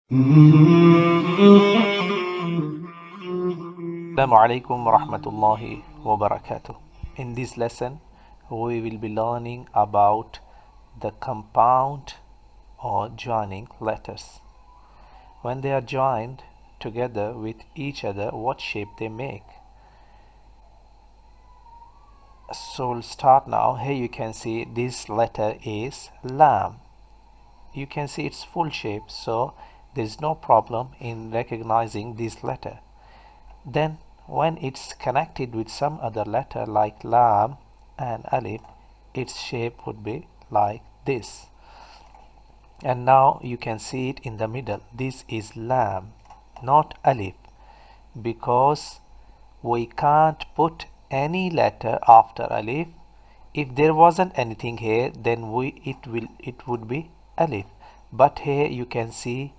Assalamu alaikum wa rahmatullahi wa barakatuh. In this lesson, we will be learning about the compound or joining letters. When they are joined together with each other, what shape they make. So we'll start now. Here you can see this letter is lam. You can see its full shape, so there is no problem in recognizing this letter. Then when it's connected with some other letter like lam and alif, its shape would be like this. And now you can see it in the middle. This is lam, not alif, because we can't put any letter after alif. If there wasn't anything here, then it would be alif. But here you can see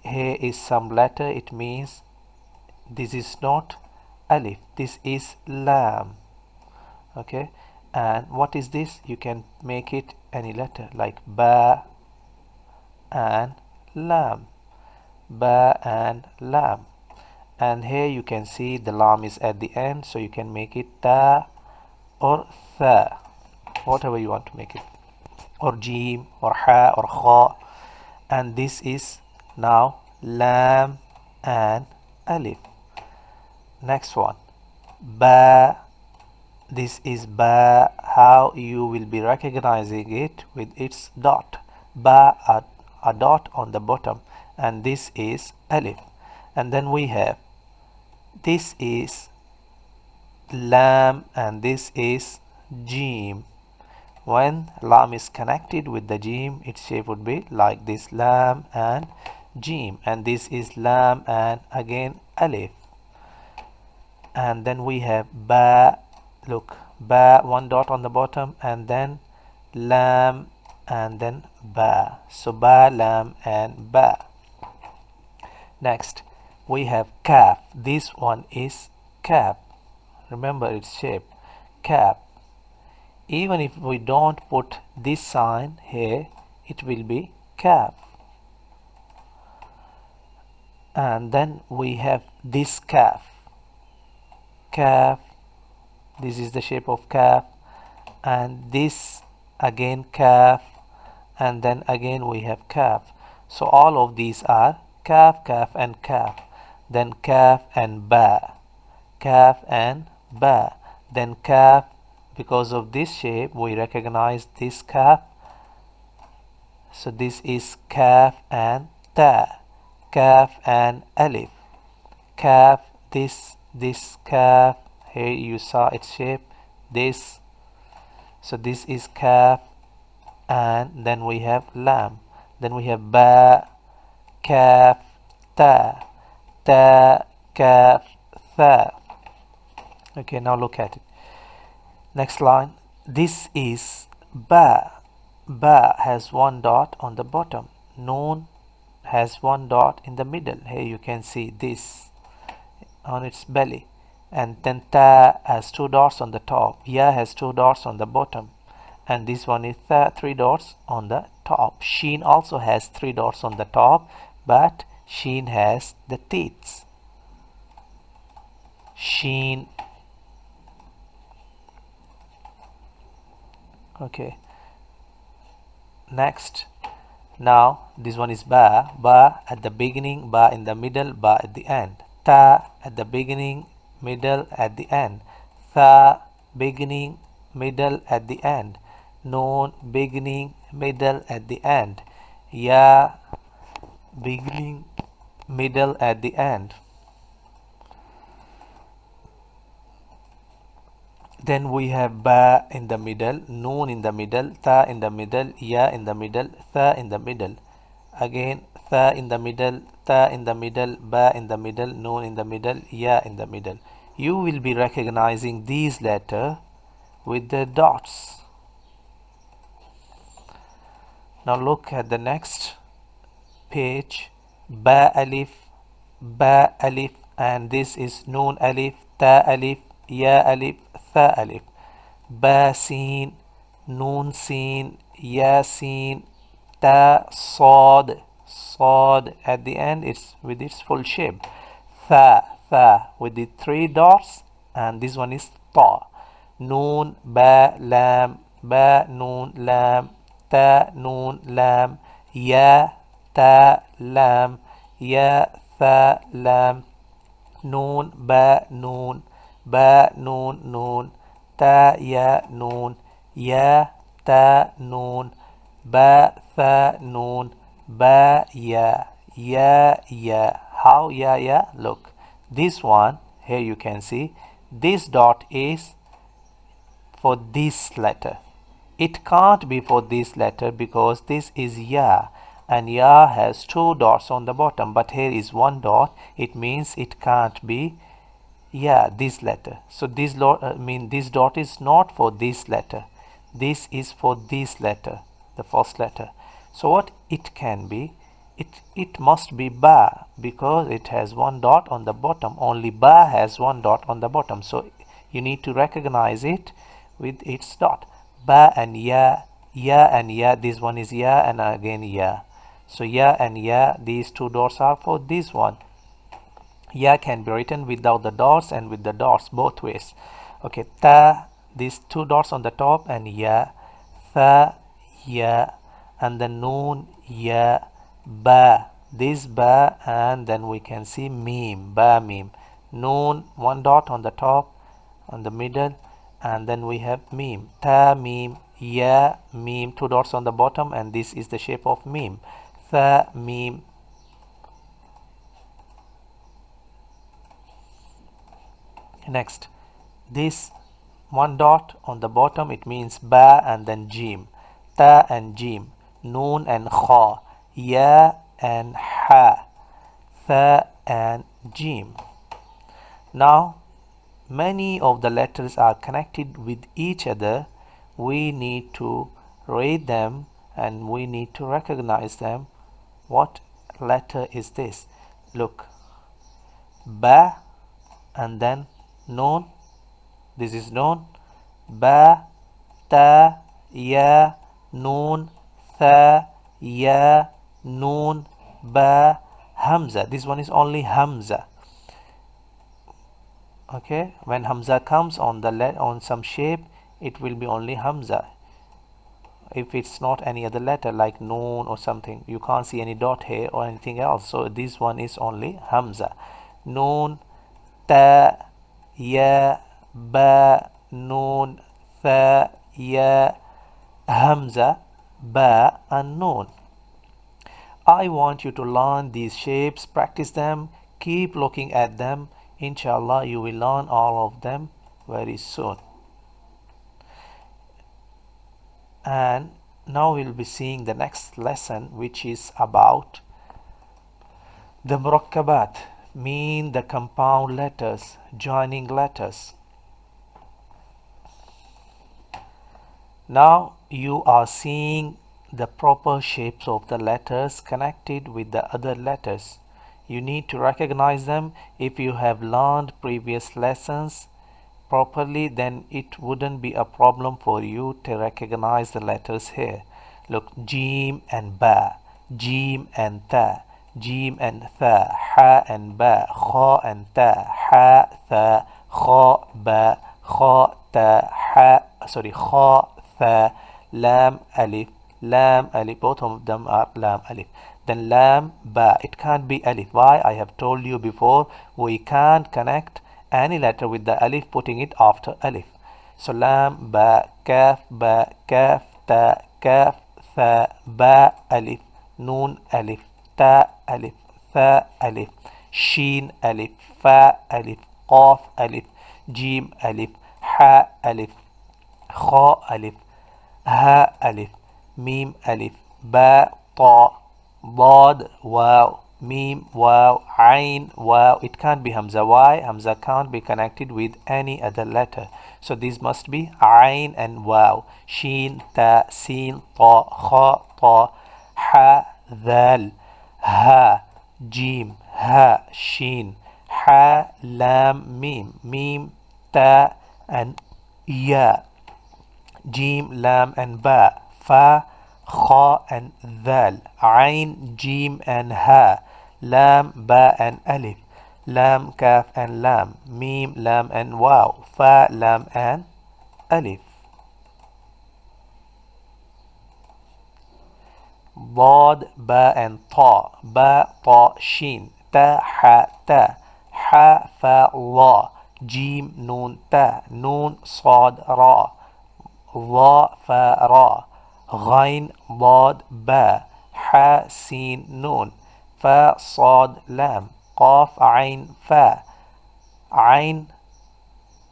here is some letter. It means this is not alif, this is lam. Okay, and what is this? You can make it any letter like ba and lam, ba and lam. And here you can see the lam is at the end, so you can make it ta or tha, whatever you want to make it, or jim or ha or kha. And this is now lam and alif. Next one, ba. This is ba. How you will be recognizing it with its dot. Ba, a dot on the bottom, and this is alif. And then we have this is lam and this is jim. When lam is connected with the jim, its shape would be like this, lam and jim. And this is lam and again alif. And then we have ba. Look, ba, one dot on the bottom, and then lam and then ba. So ba, lam and ba. Next we have kaf. This one is kaf. Remember its shape, kaf. Even if we don't put this sign here, it will be kaf. And then we have this kaf. Kaf. This is the shape of kaf, and this again kaf, and then again we have kaf. So all of these are kaf, kaf and kaf. Then kaf and ba, kaf and ba. Then kaf, because of this shape we recognize this kaf. So this is kaf and ta, kaf and alif. Kaf, this kaf. Here you saw its shape, this. So this is kaf, and then we have lam. Then we have ba, kaf, ta, ta, kaf, tha. Okay, now look at it. Next line. This is ba. Ba has one dot on the bottom. Noon has one dot in the middle. Here you can see this on its belly. And then ta has two dots on the top, ya has two dots on the bottom, and this one is tha, three dots on the top. Sheen also has three dots on the top, but sheen has the teeth. Sheen. Okay, next, now this one is ba. Ba at the beginning, ba in the middle, ba at the end. Ta at the beginning, middle, at the end. Tha, beginning, middle, at the end. Noon, beginning, middle, at the end. Ya, beginning, middle, at the end. Then we have ba in the middle, noon in the middle, tha in the middle, ya in the middle, tha in the middle. Again, tha in the middle, ta in the middle, ba in the middle, noon in the middle, ya in the middle. You will be recognizing these letters with the dots. Now look at the next page. Ba alif, and this is noon alif, ta alif, ya alif, tha alif. Ba sin, noon sin, ya sin, ta sad. Sod at the end, it's with its full shape. Tha with the three dots, and this one is ta. Noon, ba, lam, ba, noon, lam, ta, noon, lam, ya, ta, lam, ya, tha, lam, noon, ba, noon, ba, noon, noon, ta, ya, noon, ya, ta, noon, ba, tha, noon, ba, ya. How ya? Look, this one here you can see this dot is for this letter. It can't be for this letter because this is ya, and ya has two dots on the bottom, but here is one dot. It means it can't be this letter. So this this dot is not for this letter. This is for this letter, the first letter. So what it can be? It must be ba, because it has one dot on the bottom. Only ba has one dot on the bottom. So you need to recognize it with its dot. Ba and ya and ya. This one is ya and again ya. So ya and ya, these two dots are for this one. Ya can be written without the dots and with the dots, both ways. Okay, ta, these two dots on the top, and ya, tha, ya, and then noon, ya, ba, this ba, and then we can see meme, ba, meme. Noon, one dot on the top, on the middle, and then we have meme, ta, meme, ya, meme, two dots on the bottom, and this is the shape of meme, tha, meme. Next, this one dot on the bottom, it means ba and then jim, ta and jim, noon and kha, ya and ha, tha and jim. Now many of the letters are connected with each other. We need to read them and we need to recognize them. What letter is this? Look, ba and then noon, this is noon, ba, ta, ya, noon, tha, ya, noon, ba, hamza. This one is only hamza. Okay, when hamza comes on on some shape, it will be only hamza. If it's not any other letter like noon or something, you can't see any dot here or anything else. So this one is only hamza. Noon, ta, ya, ba, noon, tha, ya, hamza, ba, and noon. I want you to learn these shapes, practice them, keep looking at them. Inshallah, you will learn all of them very soon. And now we'll be seeing the next lesson, which is about the murakkabat, mean the compound letters, joining letters. Now you are seeing the proper shapes of the letters connected with the other letters. You need to recognize them. If you have learned previous lessons properly, then it wouldn't be a problem for you to recognize the letters here. Look, jim and ba, jim and ta, jim and tha, ha and ba, kha and ta, ha, tha, kha, ba, kha, ta, kha, tha, lam, alif, both of them are lam, alif. Then lam, ba, it can't be alif. Why? I have told you before, we can't connect any letter with the alif, putting it after alif. So lam, ba, kaf, ta, kaf, tha, ba, alif, noon, alif, ta, alif, tha, alif, sheen, alif, fa, alif, qaf, alif, jim, alif, ha, alif, kha, alif, ha, alif, mim, alif, ba, ta, dad, wow, mim, wow, ain, wow. It can't be hamza. Why? Hamza can't be connected with any other letter. So this must be ain and wow. Sheen, ta, sin, ta, kha, ta, ha, dhal, ha, jim, ha, sheen, ha, lam, mim, ta, and ya, jim, lam, and ba, fa, Kha and Dhal, Ain, Jim and Ha, Lam, Ba and Alif, Lam, Kaf and Lam, Mim, Lam and Waw, Fa, Lam and Alif. Dad, Ba and Ta, Ba, Ta, Shin, Ta, Ha, Ta, Ha, Fa, La, Jim, Nun, Ta, Nun, Sad, Ra, ظا فا را غين ضاد با حاء سين نون فا صاد لام قاف عين فا عين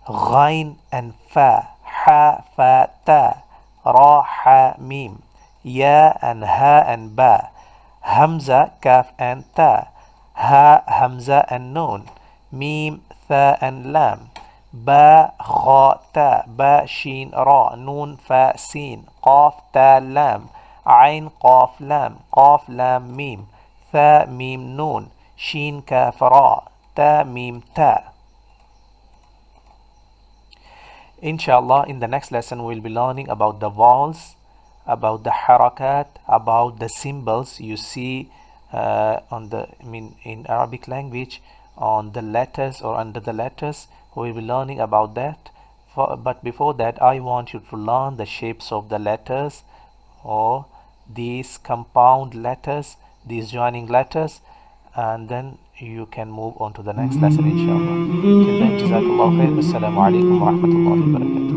غين and fa حاء فا تا را حاء ميم يا and ha and ba همزة كاف and تا ha همزة and nun ميم ثا and lam با خا تا با شين را نون فا سين قاف تا لام عين قاف لام قاف لام ميم ثا ميم نون شين كاف را تا ميم تا. Inshallah, in the next lesson we'll be learning about the vowels, about the harakat, about the symbols you see in Arabic language on the letters or under the letters. We'll be learning about that. But before that, I want you to learn the shapes of the letters or these compound letters, these joining letters, and then you can move on to the next lesson inshallah. Till then, jazakallah khair. Assalamu alaikum wa rahmatullahi wa barakatuh.